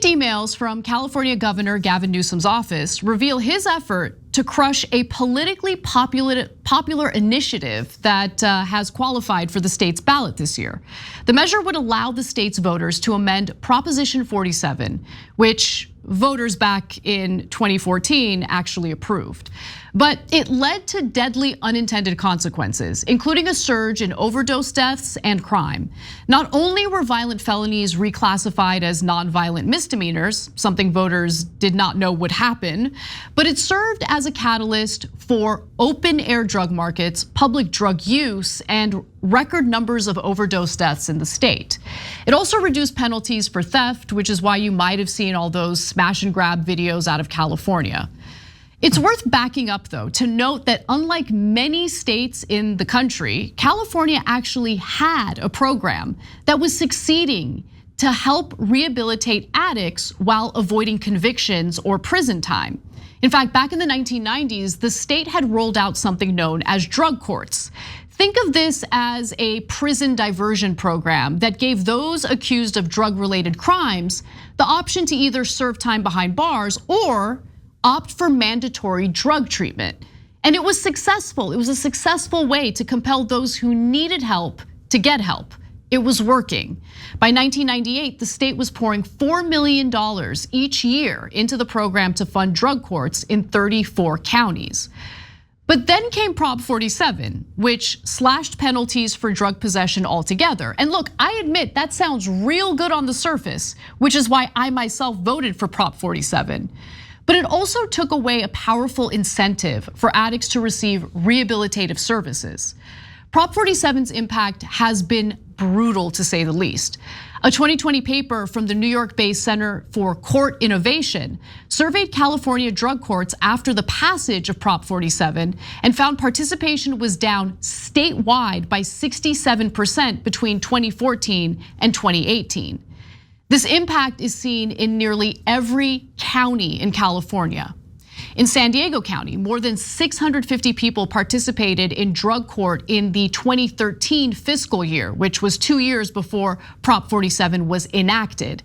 Leaked emails from California Governor Gavin Newsom's office reveal his effort to crush a politically popular initiative that has qualified for the state's ballot this year. The measure would allow the state's voters to amend Proposition 47, which voters back in 2014 actually approved. But it led to deadly unintended consequences, including a surge in overdose deaths and crime. Not only were violent felonies reclassified as nonviolent misdemeanors, something voters did not know would happen, but it served as a catalyst for open air drug markets, public drug use, and record numbers of overdose deaths in the state. It also reduced penalties for theft, which is why you might have seen all those smash and grab videos out of California. It's worth backing up, though, to note that unlike many states in the country, California actually had a program that was succeeding to help rehabilitate addicts while avoiding convictions or prison time. In fact, back in the 1990s, the state had rolled out something known as drug courts. Think of this as a prison diversion program that gave those accused of drug-related crimes the option to either serve time behind bars or opt for mandatory drug treatment. And it was successful. It was a successful way to compel those who needed help to get help. It was working. By 1998, the state was pouring $4 million each year into the program to fund drug courts in 34 counties. But then came Prop 47, which slashed penalties for drug possession altogether. And look, I admit that sounds real good on the surface, which is why I myself voted for Prop 47. But it also took away a powerful incentive for addicts to receive rehabilitative services. Prop 47's impact has been brutal, to say the least. A 2020 paper from the New York-based Center for Court Innovation surveyed California drug courts after the passage of Prop 47 and found participation was down statewide by 67% between 2014 and 2018. This impact is seen in nearly every county in California. In San Diego County, more than 650 people participated in drug court in the 2013 fiscal year, which was 2 years before Prop 47 was enacted.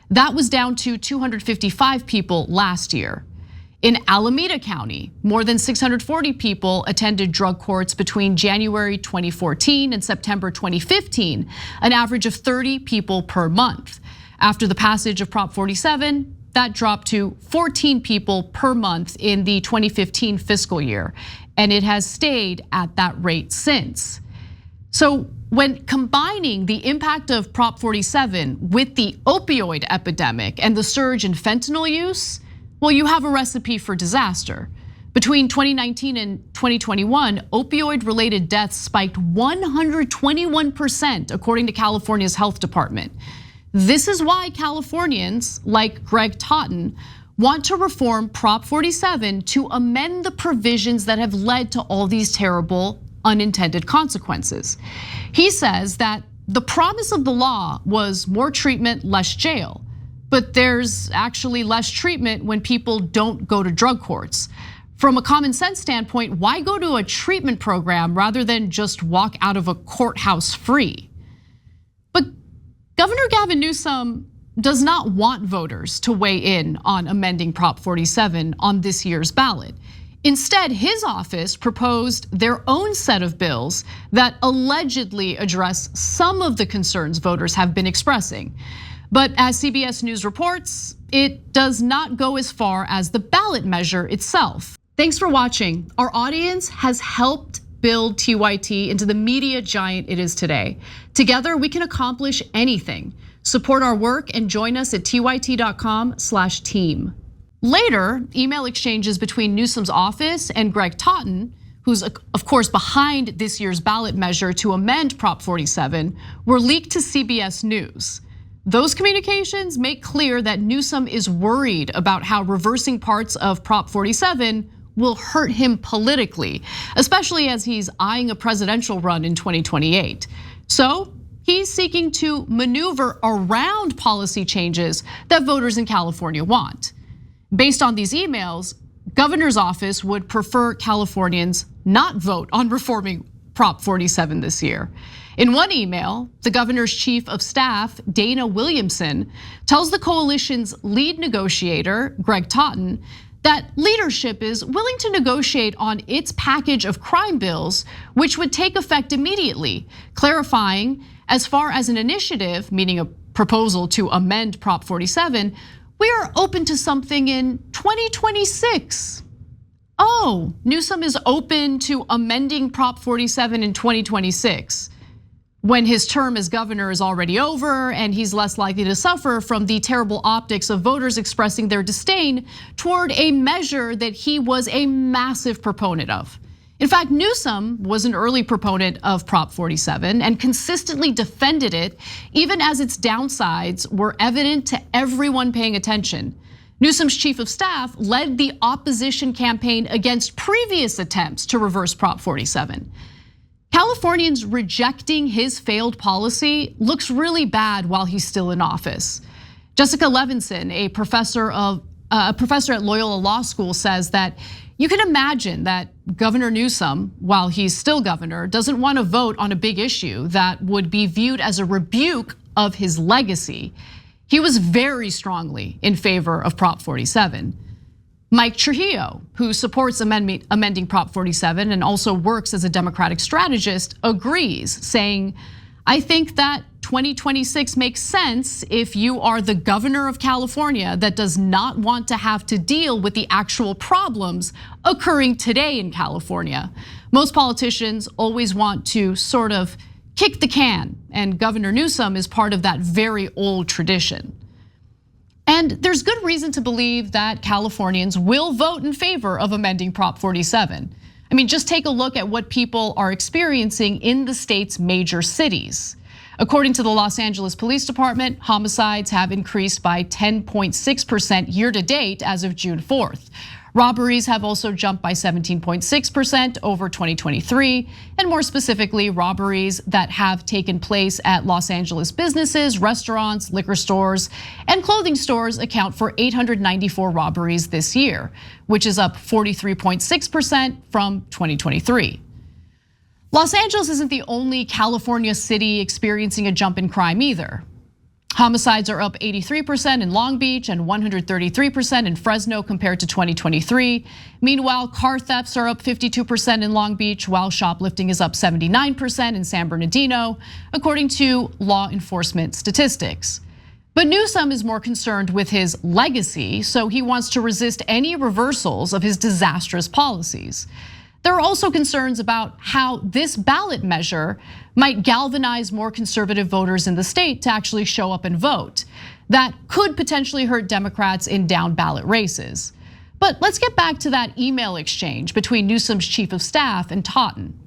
That was down to 255 people last year. In Alameda County, more than 640 people attended drug courts between January 2014 and September 2015, an average of 30 people per month. After the passage of Prop 47, that dropped to 14 people per month in the 2015 fiscal year, and it has stayed at that rate since. So when combining the impact of Prop 47 with the opioid epidemic and the surge in fentanyl use, well, you have a recipe for disaster. Between 2019 and 2021, opioid-related deaths spiked 121%, according to California's health department. This is why Californians, like Greg Totten, want to reform Prop 47 to amend the provisions that have led to all these terrible unintended consequences. He says that the promise of the law was more treatment, less jail, but there's actually less treatment when people don't go to drug courts. From a common sense standpoint, why go to a treatment program rather than just walk out of a courthouse free? But Governor Gavin Newsom does not want voters to weigh in on amending Prop 47 on this year's ballot. Instead, his office proposed their own set of bills that allegedly address some of the concerns voters have been expressing. But as CBS News reports, it does not go as far as the ballot measure itself. Thanks for watching. Our audience has helped build TYT into the media giant it is today. Together, we can accomplish anything. Support our work and join us at tyt.com/team. Later, email exchanges between Newsom's office and Greg Totten, who's of course behind this year's ballot measure to amend Prop 47, were leaked to CBS News. Those communications make clear that Newsom is worried about how reversing parts of Prop 47 will hurt him politically, especially as he's eyeing a presidential run in 2028. So he's seeking to maneuver around policy changes that voters in California want. Based on these emails, governor's office would prefer Californians not vote on reforming Prop 47 this year. In one email, the governor's chief of staff, Dana Williamson, tells the coalition's lead negotiator, Greg Totten, that leadership is willing to negotiate on its package of crime bills, which would take effect immediately, clarifying, as far as an initiative, meaning a proposal to amend Prop 47, we are open to something in 2026. Oh, Newsom is open to amending Prop 47 in 2026. When his term as governor is already over and he's less likely to suffer from the terrible optics of voters expressing their disdain toward a measure that he was a massive proponent of. In fact, Newsom was an early proponent of Prop 47 and consistently defended it, even as its downsides were evident to everyone paying attention. Newsom's chief of staff led the opposition campaign against previous attempts to reverse Prop 47. Californians rejecting his failed policy looks really bad while he's still in office. Jessica Levinson, a professor at Loyola Law School, says that you can imagine that Governor Newsom, while he's still governor, doesn't want to vote on a big issue that would be viewed as a rebuke of his legacy. He was very strongly in favor of Prop 47. Mike Trujillo, who supports amending Prop 47 and also works as a Democratic strategist, agrees, saying, I think that 2026 makes sense if you are the governor of California that does not want to have to deal with the actual problems occurring today in California. Most politicians always want to sort of kick the can, and Governor Newsom is part of that very old tradition. And there's good reason to believe that Californians will vote in favor of amending Prop 47. I mean, just take a look at what people are experiencing in the state's major cities. According to the Los Angeles Police Department, homicides have increased by 10.6% year to date as of June 4th. Robberies have also jumped by 17.6% over 2023, and more specifically, robberies that have taken place at Los Angeles businesses, restaurants, liquor stores, and clothing stores account for 894 robberies this year, which is up 43.6% from 2023. Los Angeles isn't the only California city experiencing a jump in crime either. Homicides are up 83% in Long Beach and 133% in Fresno compared to 2023. Meanwhile, car thefts are up 52% in Long Beach, while shoplifting is up 79% in San Bernardino, according to law enforcement statistics. But Newsom is more concerned with his legacy, so he wants to resist any reversals of his disastrous policies. There are also concerns about how this ballot measure might galvanize more conservative voters in the state to actually show up and vote. That could potentially hurt Democrats in down ballot races. But let's get back to that email exchange between Newsom's chief of staff and Totten.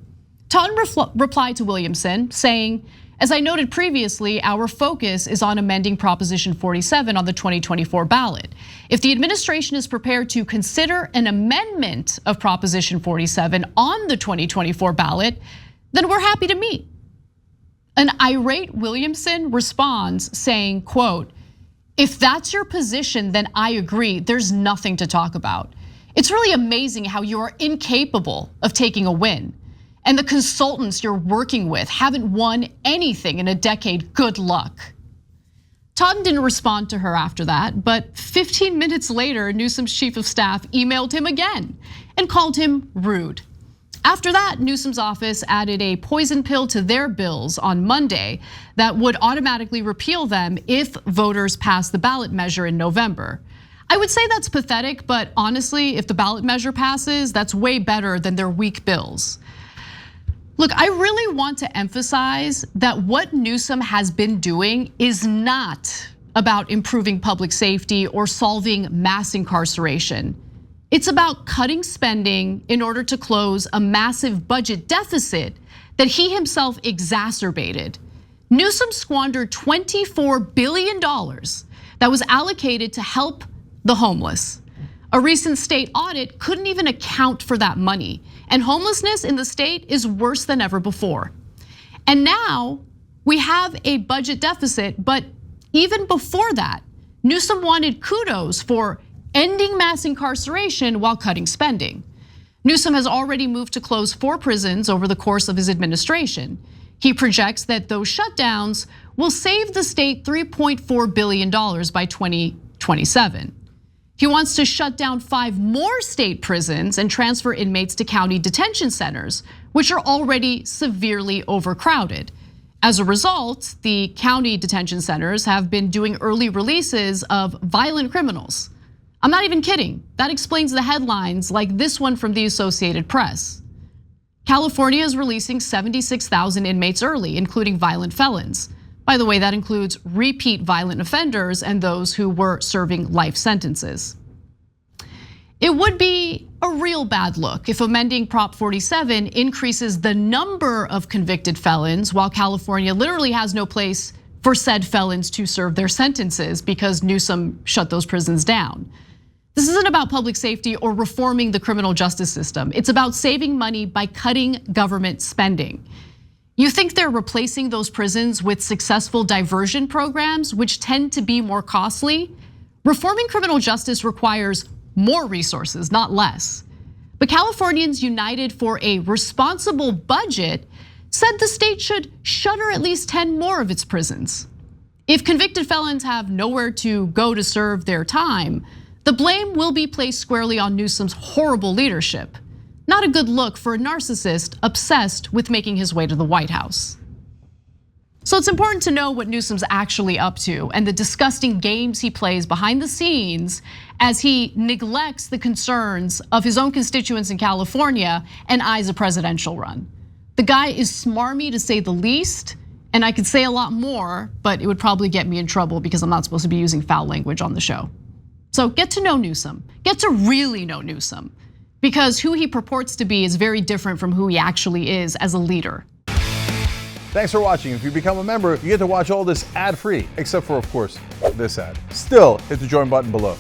Totten replied to Williamson saying, as I noted previously, our focus is on amending Proposition 47 on the 2024 ballot. If the administration is prepared to consider an amendment of Proposition 47 on the 2024 ballot, then we're happy to meet. An irate Williamson responds saying, quote, if that's your position, then I agree, there's nothing to talk about. It's really amazing how you are incapable of taking a win. And the consultants you're working with haven't won anything in a decade, good luck. Totten didn't respond to her after that, but 15 minutes later, Newsom's chief of staff emailed him again and called him rude. After that, Newsom's office added a poison pill to their bills on Monday that would automatically repeal them if voters pass the ballot measure in November. I would say that's pathetic, but honestly, if the ballot measure passes, that's way better than their weak bills. Look, I really want to emphasize that what Newsom has been doing is not about improving public safety or solving mass incarceration. It's about cutting spending in order to close a massive budget deficit that he himself exacerbated. Newsom squandered $24 billion that was allocated to help the homeless. A recent state audit couldn't even account for that money. And homelessness in the state is worse than ever before. And now we have a budget deficit, but even before that, Newsom wanted kudos for ending mass incarceration while cutting spending. Newsom has already moved to close 4 prisons over the course of his administration. He projects that those shutdowns will save the state $3.4 billion by 2027. He wants to shut down 5 more state prisons and transfer inmates to county detention centers, which are already severely overcrowded. As a result, the county detention centers have been doing early releases of violent criminals. I'm not even kidding. That explains the headlines like this one from the Associated Press. California is releasing 76,000 inmates early, including violent felons. By the way, that includes repeat violent offenders and those who were serving life sentences. It would be a real bad look if amending Prop 47 increases the number of convicted felons while California literally has no place for said felons to serve their sentences because Newsom shut those prisons down. This isn't about public safety or reforming the criminal justice system. It's about saving money by cutting government spending. You think they're replacing those prisons with successful diversion programs, which tend to be more costly? Reforming criminal justice requires more resources, not less. But Californians United for a Responsible Budget said the state should shutter at least 10 more of its prisons. If convicted felons have nowhere to go to serve their time, the blame will be placed squarely on Newsom's horrible leadership. Not a good look for a narcissist obsessed with making his way to the White House. So it's important to know what Newsom's actually up to and the disgusting games he plays behind the scenes as he neglects the concerns of his own constituents in California and eyes a presidential run. The guy is smarmy to say the least, and I could say a lot more, but it would probably get me in trouble because I'm not supposed to be using foul language on the show. So get to know Newsom, get to really know Newsom, because who he purports to be is very different from who he actually is as a leader. Thanks for watching. If you become a member, you get to watch all this ad-free, except for, of course, this ad. Still, hit the join button below.